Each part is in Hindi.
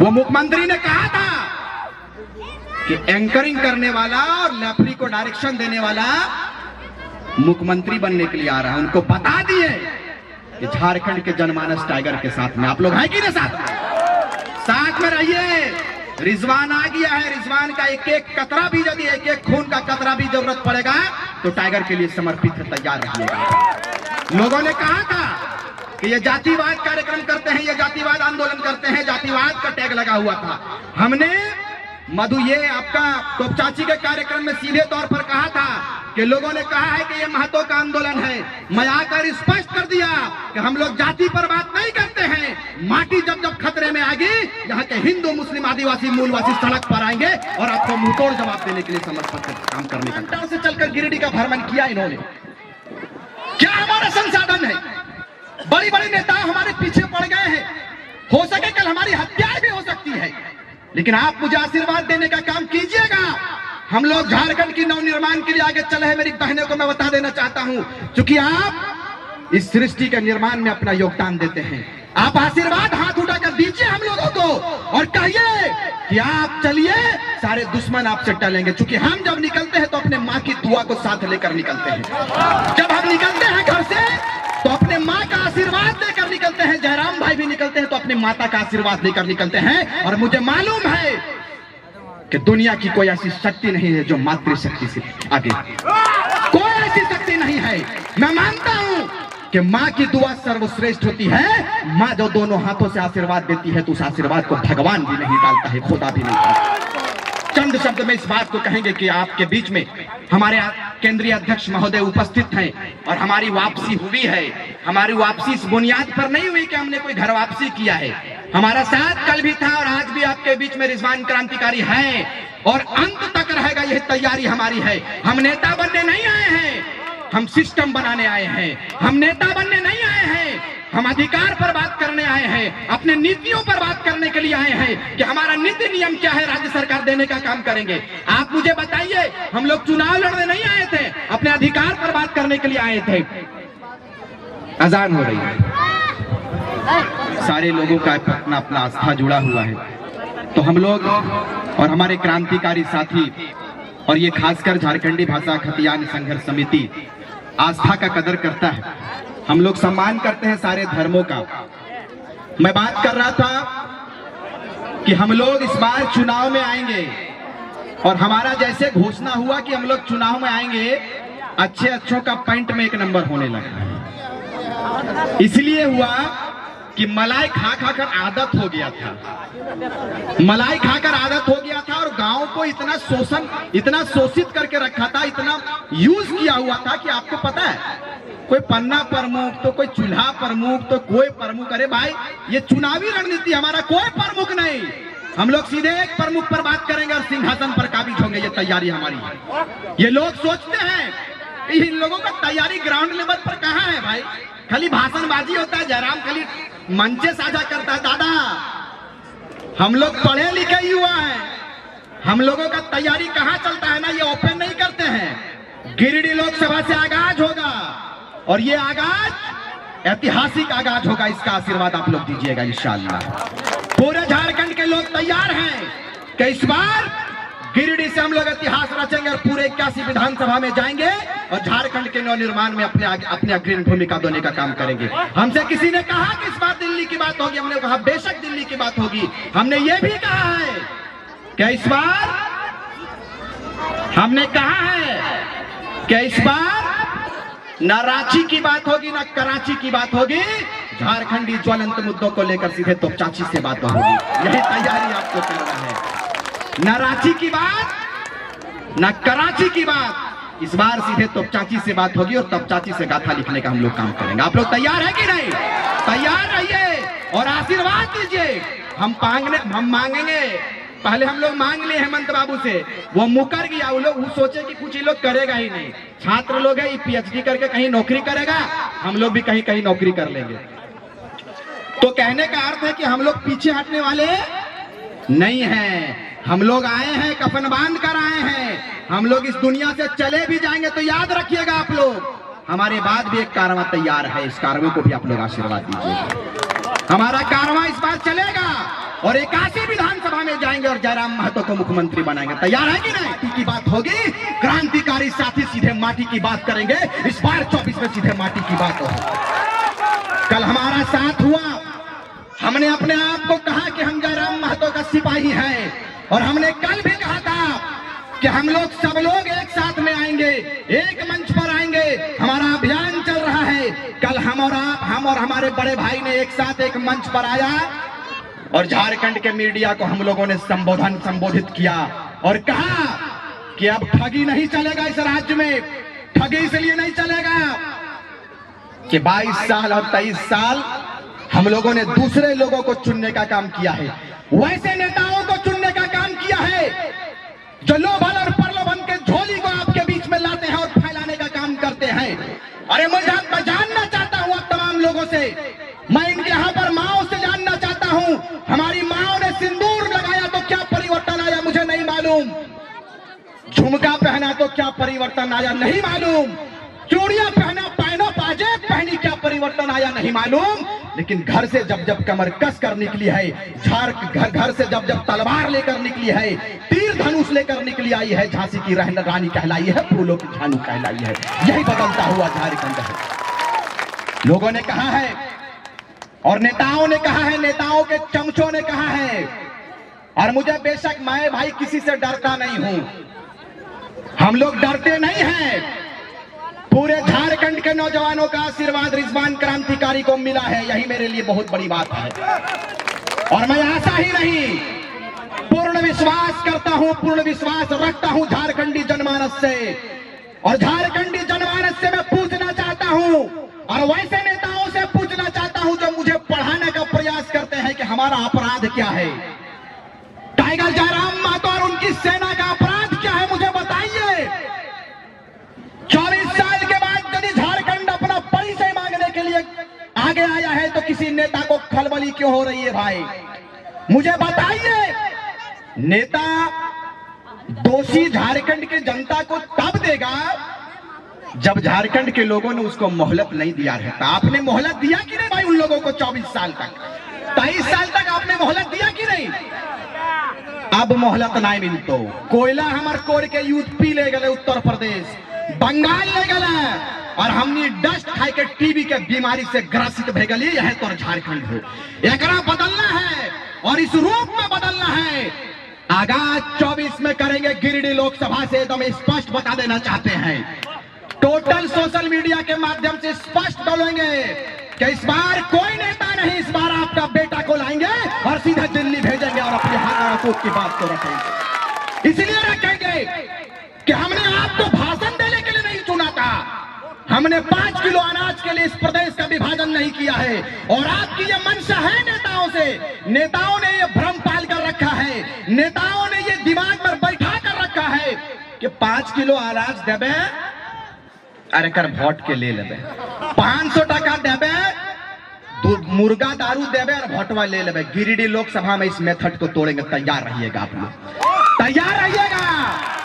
वो मुख्यमंत्री ने कहा था कि एंकरिंग करने वाला और लेफ्री को डायरेक्शन देने वाला मुख्यमंत्री बनने के लिए आ रहा है। उनको बता दिए कि झारखंड के जनमानस टाइगर के साथ में आप लोग हैं कि नहीं, साथ में रहिए। रिजवान आ गया है, रिजवान का एक एक कतरा भी, यदि एक एक खून का कतरा भी जरूरत पड़ेगा तो टाइगर के लिए समर्पित तैयार रहिएगा। लोगों ने कहा था कि ये जातिवाद कार्यक्रम करते हैं, ये जातिवाद आंदोलन करते हैं, जातिवाद का टैग लगा हुआ था। हमने मधु ये आपका तोपचाची के कार्यक्रम में सीधे तौर पर कहा था कि लोगों ने कहा है कि ये महतो का आंदोलन है। मैं आकर स्पष्ट कर दिया कि हम लोग जाति पर बात नहीं करते हैं। माटी जब जब खतरे में आएगी, यहाँ के हिंदू मुस्लिम आदिवासी मूलवासी सड़क पर आएंगे और आपको मुंहतोड़ जवाब देने के लिए समर्पित काम करने का काम से चलकर गिरिडीह का भ्रमण किया इन्होंने। क्या हमारा संसाधन है? बड़ी बड़ी नेता हमारे पीछे पड़ गए हैं, हो सके कल हमारी हत्या भी हो सकती है, लेकिन आप मुझे आशीर्वाद देने का काम कीजिएगा। हम लोग झारखंड की नवनिर्माण के लिए आगे चले हैं। मेरी बहनों को मैं बता देना चाहता हूं, क्योंकि आप इस सृष्टि के निर्माण में अपना योगदान देते हैं। आप आशीर्वाद हाथ उठाकर दीजिए हम लोगों को और कहिए कि आप चलिए, सारे दुश्मन आपसे टलेंगे। क्योंकि हम जब निकलते हैं तो अपने माँ की दुआ को साथ लेकर निकलते हैं। जब हम निकलते हैं घर से तो अपने माँ का आशीर्वाद लेकर निकलते हैं। जयराम भाई भी निकलते हैं तो अपने माता का आशीर्वाद लेकर निकलते हैं। और मुझे मालूम है कि दुनिया की कोई ऐसी शक्ति नहीं है जो मातृशक्ति से आगे, कोई ऐसी शक्ति नहीं है। मैं मानता हूं कि माँ की दुआ सर्वश्रेष्ठ होती है। माँ जो दोनों हाथों से आशीर्वाद देती है तो उस आशीर्वाद को भगवान भी नहीं डालता है, खुदा भी नहीं डालता। चंद शब्द में इस बात को कहेंगे कि आपके बीच में हमारे केंद्रीय अध्यक्ष महोदय उपस्थित हैं और हमारी वापसी हुई है। हमारी वापसी इस बुनियाद पर नहीं हुई कि हमने कोई घर वापसी किया है। हमारा साथ कल भी था और आज भी आपके बीच में रिजवान क्रांतिकारी है और अंत तक रहेगा, यह तैयारी हमारी है। हम नेता बनने नहीं आए हैं, हम सिस्टम बनाने आए हैं। हम नेता बनने नहीं आए हैं, हम अधिकार पर बात करने आए हैं, अपने नीतियों पर बात करने के लिए आए हैं कि हमारा नीति नियम क्या है, राज्य सरकार देने का काम करेंगे। आप मुझे बताइए, हम लोग चुनाव लड़ने नहीं आए थे, अपने अधिकार पर बात करने के लिए आए थे। अजान हो रही है, सारे लोगों का अपना अपना आस्था जुड़ा हुआ है। तो हम लोग और हमारे क्रांतिकारी साथी और ये खासकर झारखंडी भाषा खतियान संघर्ष समिति आस्था का कदर करता है। हम लोग सम्मान करते हैं सारे धर्मों का। मैं बात कर रहा था कि हम लोग इस बार चुनाव में आएंगे और हमारा जैसे घोषणा हुआ कि हम लोग चुनाव में आएंगे, अच्छे अच्छों का पॉइंट में 1 नंबर होने लगा। इसलिए हुआ कि मलाई खा खा कर आदत हो गया था। मलाई खाकर आदत हो गया था और गांव को इतना शोषण, इतना शोषित करके रखा था, इतना यूज किया हुआ था कि आपको पता है, कोई पन्ना प्रमुख तो कोई चूल्हा प्रमुख तो कोई प्रमुख। अरे भाई, ये चुनावी रणनीति, हमारा कोई प्रमुख नहीं। हम लोग सीधे एक प्रमुख पर बात करेंगे और सिंहासन पर काबिज होंगे, ये तैयारी हमारी है। ये लोग सोचते हैं कि इन लोगों का तैयारी ग्राउंड लेवल पर कहाँ है भाई, खाली भाषणबाजी होता है, जयराम खाली मंचे साझा करता है। दादा, हम लोग पढ़े लिखे युवा हैं, हम लोगों का तैयारी कहाँ चलता है ना, ये ओपन नहीं करते हैं। गिरिडीह लोकसभा से आगाज होगा और ये आगाज ऐतिहासिक आगाज होगा। इसका आशीर्वाद आप लोग दीजिएगा इंशाअल्लाह। पूरे झारखंड के लोग तैयार हैं कि इस बार गिरिडीह से हम लोग इतिहास रचेंगे और पूरे 81 विधानसभा में जाएंगे और झारखंड के नवनिर्माण में अपने अग्रणी भूमिका देने का काम करेंगे। हमसे किसी ने कहा कि इस बार दिल्ली की बात होगी, हमने कहा बेशक दिल्ली की बात होगी। हमने ये भी कहा है कि इस बार, हमने कहा है कि इस बार न रांची की बात होगी न कराची की बात होगी, झारखंडी ज्वलंत मुद्दों को लेकर सीधे तोपचाची से बात होगी। यही तैयारी आपको करना है। न रांची की बात न कराची की बात, इस बार सीधे तोपचाची से बात होगी और तोपचाची से गाथा लिखने का हम लोग काम करेंगे। आप लोग तैयार है कि नहीं? तैयार रहिए और आशीर्वाद दीजिए। हम मांगेंगे, पहले हम लोग मांग लिए हेमंत बाबू से, वो मुकर गया। वो लोग सोचे कि कुछ ही लोग करेगा ही नहीं, छात्र लोग है, पीएचडी करके कहीं नौकरी करेगा, हम लोग भी कहीं कहीं नौकरी कर लेंगे। तो कहने का अर्थ है कि हम लोग पीछे हटने वाले नहीं हैं। हम लोग आए हैं, कफन बांध कर आए हैं। हम लोग इस दुनिया से चले भी जाएंगे तो याद रखिएगा आप लोग, हमारे बाद भी एक कारवां तैयार है। इस कारवां को भी आप लोग आशीर्वाद दीजिएगा। हमारा कारवां इस बार चलेगा और 81 विधानसभा में जाएंगे और जयराम महतो को मुख्यमंत्री बनाएंगे। तैयार है कि नहीं? की बात होगी, क्रांतिकारी साथी सीधे माटी की बात करेंगे। इस बार 24 में सीधे माटी की बात होगी। कल हमारा साथ हुआ, हमने अपने आप को कहा कि हम जयराम महतो का सिपाही हैं, और हमने कल भी कहा था कि हम लोग सब लोग एक साथ में आएंगे, एक मंच पर आएंगे। हमारा अभियान चल रहा है। कल हम और हमारे बड़े भाई ने एक साथ एक मंच पर आया और झारखंड के मीडिया को हम लोगों ने संबोधित किया और कहा कि अब ठगी नहीं चलेगा इस राज्य में। ठगी इसलिए नहीं चलेगा कि 22 साल और 23 साल हम लोगों ने दूसरे लोगों को चुनने का काम किया है, वैसे नेताओं को चुनने का काम किया है जो लोभन और प्रलोभन के झोली को आपके बीच में लाते हैं और फैलाने का काम करते हैं। अरे मैं जानना चाहता हूं आप तमाम लोगों से, मैं इनके यहाँ पर माओ से जानना चाहता हूं, हमारी माओ ने सिंदूर लगाया तो क्या परिवर्तन आया मुझे नहीं मालूम, झुमका पहना तो क्या परिवर्तन आया नहीं मालूम, चूड़ियां पहना पाजेब पहनी क्या परिवर्तन आया नहीं मालूम, लेकिन घर से जब जब कमर कस कर निकली है, घर से जब जब तलवार लेकर निकली है, तीर धनुष लेकर निकली आई है, झांसी की रानी कहलाई है, फूलों की झानू कहलाई है। यही बदलता हुआ झारखंड है। लोगों ने कहा है और नेताओं ने कहा है, नेताओं के चमचों ने कहा है, और मुझे बेशक मैं भाई किसी से डरता नहीं हूं, हम लोग डरते नहीं हैं। पूरे झारखंड के नौजवानों का आशीर्वाद रिजवान क्रांतिकारी को मिला है, यही मेरे लिए बहुत बड़ी बात है। और मैं आशा ही नहीं, पूर्ण विश्वास करता हूं, पूर्ण विश्वास रखता हूं झारखंडी जनमानस से, और झारखंडी जनमानस से मैं पूछना चाहता हूं और वैसे नेताओं से पूछना चाहता हूं जो मुझे पढ़ाने का प्रयास करते हैं कि हमारा अपराध क्या है। टाइगर जयराम महतो और उनकी सेना का अपराध क्या है मुझे बताइए। 24 साल के बाद यदि झारखंड अपना परिचय मांगने के लिए आगे आया है तो किसी नेता को खलबली क्यों हो रही है भाई, मुझे बताइए। नेता दोषी झारखंड की जनता को तब देगा जब झारखंड के लोगों ने उसको मोहलत नहीं दिया रहता। आपने मोहलत दिया कि नहीं भाई उन लोगों को? 24 साल तक, 23 साल तक आपने मोहलत दिया कि नहीं? अब मोहलत नहीं मिलतो। कोयला हमार कोड़ के यूपी ले गए, उत्तर प्रदेश बंगाल ले गए, और हमने डस्ट खाई के टीबी के बीमारी से ग्रसित भेगली। यह तो झारखंड हो, एकरा बदलना है और इस रूप में बदलना है। आगाज 24 में करेंगे। गिरिडीह लोकसभा से एकदम स्पष्ट बता देना चाहते हैं, टोटल सोशल मीडिया के माध्यम से स्पष्ट बोलेंगे कि इस बार कोई नेता नहीं, इस बार आपका बेटा को लाएंगे और सीधा दिल्ली भेजेंगे और अपने हाथों की बात को रखेंगे। इसलिए रखेंगे कि हमने आपको भाषण देने के लिए नहीं चुना था, हमने 5 किलो अनाज के लिए इस प्रदेश का विभाजन नहीं किया है। और आपकी ये मंशा है नेताओं से, नेताओं ने ये भ्रम पाल कर रखा है, नेताओं ने ये दिमाग में बैठा कर रखा है कि 5 किलो अनाज देवे, अरे कर वोट के ले लेबे, 500 टका देवे, मुर्गा दारू देवे और वोटवा ले लेबे। गिरिडीह लोकसभा में इस मेथड को तोड़ेंगे। तैयार रहिएगा आप लोग, तैयार रहिएगा।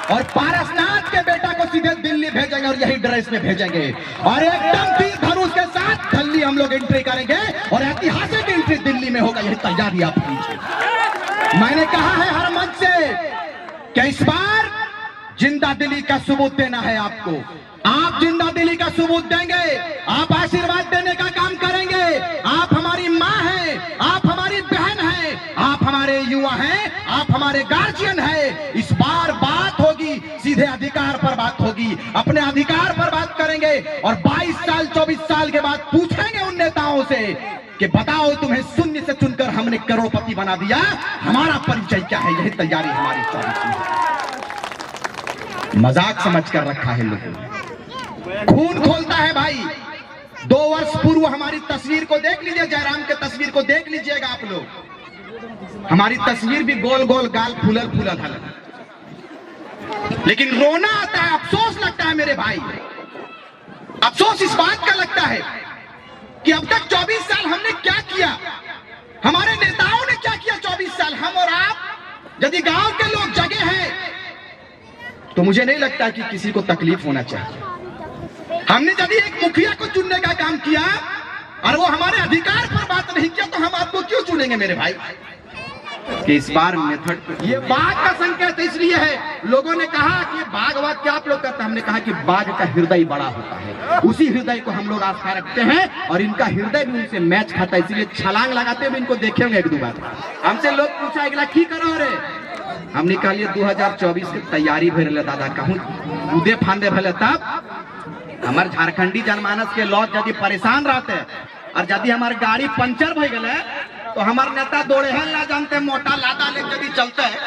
और पारसनाथ के बेटा को सीधे दिल्ली भेजेंगे और यही ड्रेस में भेजेंगे और एकदम तीर धनुष के साथ दिल्ली हम लोग एंट्री करेंगे और ऐतिहासिक एंट्री दिल्ली में होगा। यही तैयारी आप कीजिए। मैंने कहा है हर मंच से कि इस बार जिंदा दिली का सबूत देना है आपको। आप जिंदा दिली का सबूत देंगे, आप आशीर्वाद देने का काम करेंगे। आप हमारी माँ हैं, आप हमारी बहन हैं, आप हमारे युवा हैं, आप हमारे गार्जियन हैं। इस बार बात होगी, सीधे अधिकार पर बात होगी, अपने अधिकार पर बात करेंगे। और 22 साल 24 साल के बाद पूछेंगे उन नेताओं से कि बताओ तुम्हें शून्य से चुनकर हमने करोड़पति बना दिया, हमारा परिचय क्या है। यही तैयारी हमारी 24 में। मजाक समझ कर रखा है लोगों ने, खून खोलता है भाई। 2 वर्ष पूर्व हमारी तस्वीर को देख लीजिए, जयराम के तस्वीर को देख लीजिएगा आप लोग। हमारी तस्वीर भी गोल गोल गाल फूलल फूलल है, लेकिन रोना आता है, अफसोस लगता है मेरे भाई। अफसोस इस बात का लगता है कि अब तक 24 साल हमने क्या किया, हमारे नेताओं ने क्या किया 24 साल। हम और आप यदि गांव के लोग जगे हैं तो मुझे नहीं लगता कि किसी को तकलीफ होना चाहिए। हमने यदि एक मुखिया को चुनने का काम किया और वो हमारे अधिकार पर बात नहीं किया तो हम आपको क्यों चुनेंगे मेरे भाई? कि इस बार मेथड ये बाघ का संकेत इसलिए है। लोगों ने कहा कि बाघ क्या आप लोग करते हैं, हमने कहा कि बाघ का हृदय बड़ा होता है, उसी हृदय को हम लोग आस्था रखते हैं और इनका हृदय भी उनसे मैच खाता है, इसलिए छलांग लगाते हुए इनको देखेंगे एक दो बार। हमसे लोग पूछा अगला की करो रे, हमने कहा ये 2024 की तैयारी भरे दादा, कहूँ कूदे फांदे भले तब हमारे झारखंडी जनमानस के लोग यदि परेशान रहते और यदि हमारे गाड़ी पंचर हो गए तो हमारे नेता दौड़े हैं ना जानते, मोटा लादा ले यदि चलते है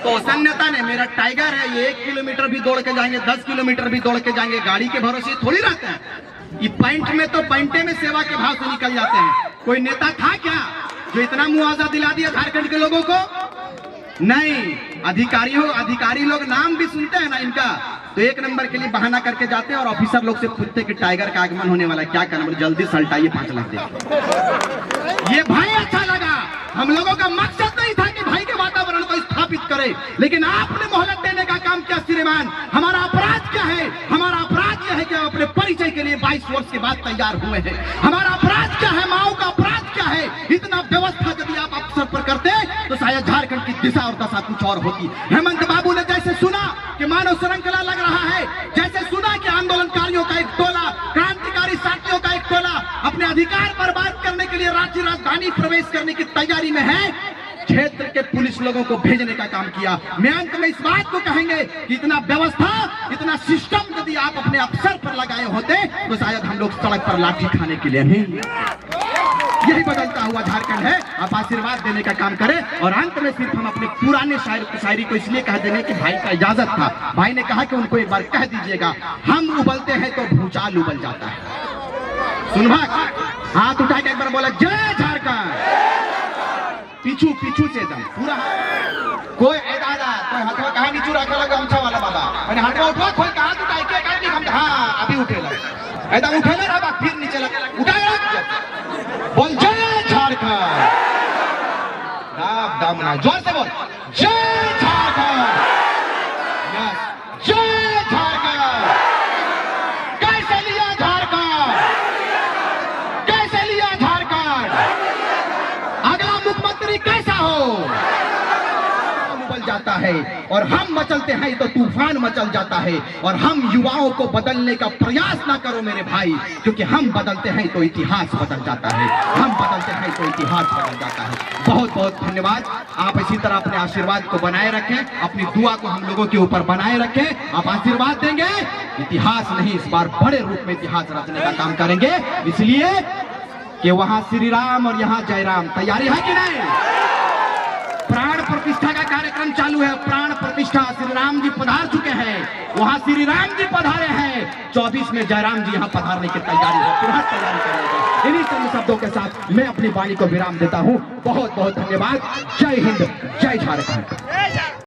तो संघ नेता ने मेरा टाइगर है, ये 1 किलोमीटर भी दौड़ के जाएंगे, 10 किलोमीटर भी दौड़ के जाएंगे, गाड़ी के भरोसे थोड़ी रहते हैं। ये पैंट में तो पैंटे में सेवा के भाव से निकल जाते हैं। कोई नेता था क्या जो इतना मुआवजा दिला दिया झारखंड के लोगों को? नहीं। अधिकारी लोग नाम भी सुनते हैं ना इनका तो एक नंबर के लिए बहाना करके जाते हैं और ऑफिसर लोग से पूछते कि टाइगर का आगमन होने वाला है, क्या करना, जल्दी सल्टाइए 5 लाख दे। ये भाई अच्छा लगा, हम लोगों का मकसद नहीं था कि भाई के वातावरण को स्थापित करे, लेकिन आपने मोहलत देने का काम किया श्रीमान। हमारा अपराध क्या है? हमारा अपराध यह है कि हम अपने परिचय के लिए 22 वर्ष के बाद तैयार हुए हैं। हमारा अपराध क्या है? माओ का अपराध क्या है? इतना व्यवस्था यदि आप अवसर पर करते तो शायद झारखंड की दिशा और दशा कुछ और होती। हेमंत बाबू ने जैसे सुना कि मानव श्रृंखला लग रहा है, जैसे सुना कि आंदोलनकारियों का एक टोला, क्रांतिकारी साथियों का एक टोला अपने अधिकार बर्बाद करने के लिए राज्य राजधानी प्रवेश करने की तैयारी में है, क्षेत्र के पुलिस लोगों को भेजने का काम किया। मैं अंत में इस बात को कहेंगे कि इतना व्यवस्था, इतना सिस्टम यदि आप अपने अफसर पर लगाए होते तो शायद हम लोग सड़क पर लाठी खाने के लिए नहीं। यही बदलता हुआ झारखंड है। आप आशीर्वाद देने का काम करें और अंत में सिर्फ हम अपने पुराने शायरी को इसलिए कह देंगे कि भाई का इजाजत था, भाई ने कहा कि उनको एक बार कह दीजिएगा, हम उबलते हैं तो भूचाल उबल जाता है। सुनवा हाथ उठा के एक बार बोला जय झारखंड, पीछू से एकदम पूरा कोई दादा कोई हाथवा कहा नीचू रखा लगा गमछा वाला बाबा मैंने हाथवा उठवा कोई कहा तू टाइके का नहीं हम हां अभी उठेला एकदम उठेला रहा बा फिर नीचे लगा उठाया बोल जय झारखंड, दाम ना जोर से बोल जय झारखंड, यस जय झारखंड। कैसे लिया झारखंड, कैसे लिया झारखंड, अगला मुख्यमंत्री कैसा हो मचल जाता है और हम मचलते हैं तो तूफान मचल जाता है। और हम युवाओं को बदलने का प्रयास ना करो मेरे भाई, क्योंकि हम बदलते हैं तो इतिहास बदल जाता है, हम बदलते हैं तो इतिहास बदल जाता है। बहुत बहुत धन्यवाद। आप इसी तरह अपने आशीर्वाद को बनाए रखें, अपनी दुआ को हम लोगों के ऊपर बनाए रखें। आप आशीर्वाद देंगे, इतिहास नहीं इस बार बड़े रूप में इतिहास रचने का काम करेंगे, इसलिए कि वहां श्री राम और यहाँ जयराम। तैयारी है कि नहीं? प्राण प्रतिष्ठा का कार्यक्रम चालू है, प्राण प्रतिष्ठा। श्री राम जी पधार चुके हैं, वहां श्री राम जी पधारे हैं, 24 में जयराम जी यहाँ पधारने की तैयारी है, पूरा तैयारी करेंगे। इन्हीं चंद शब्दों के साथ मैं अपनी वाणी को विराम देता हूँ। बहुत बहुत धन्यवाद। जय हिंद, जय झारखंड।